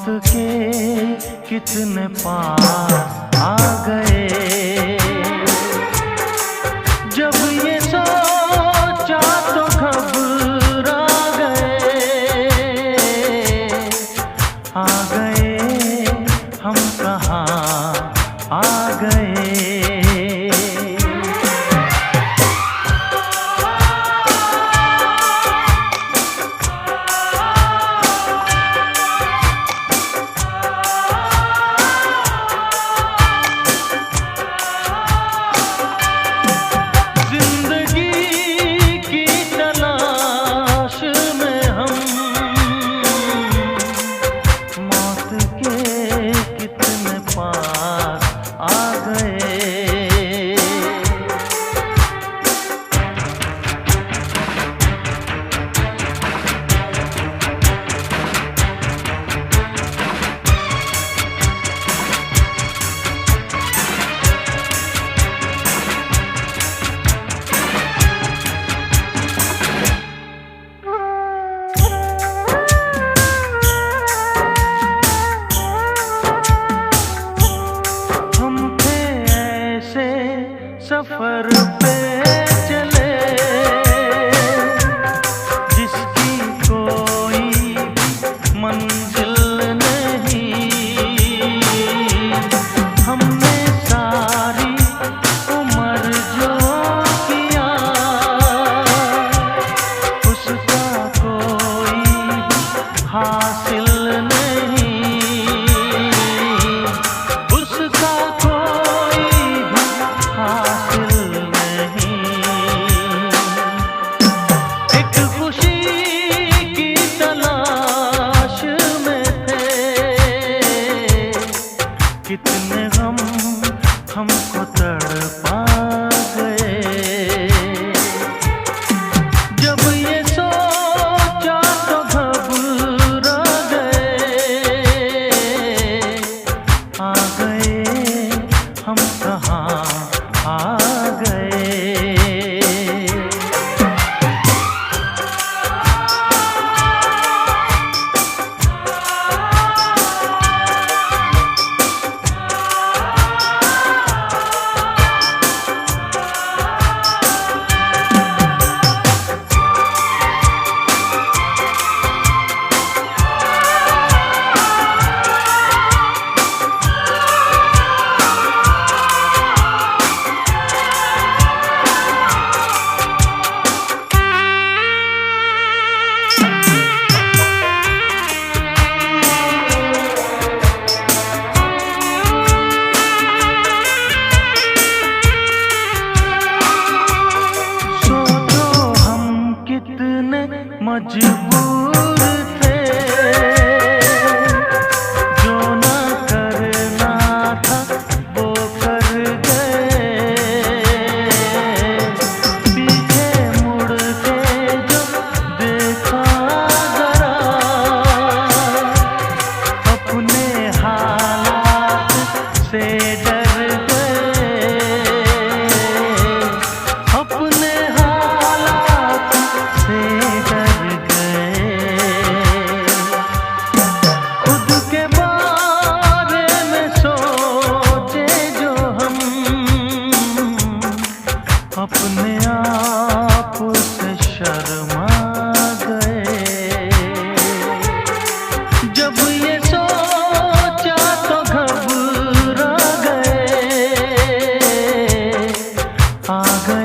के कितने पास आ गए। जब ये सोचा तो घबरा गए। आ गए हम कहाँ आ गए। सफर पे चले जिसकी कोई मंजिल नहीं। हमने सारी उम्र जो किया उसका कोई हासिल नहीं। उसका कितने गम हमको तड़पा गए। जब ये सोचा तो घबरा गए। आ गए हम कहाँ आ गए। मजबूर थे जो ना करना था वो कर गए। पीछे मुड़ के जो देखा जरा अपने हालात से डर गए। अपने हालात से अपने आप से शर्मा गए। जब ये सोचा तो घबरा गए। आ गए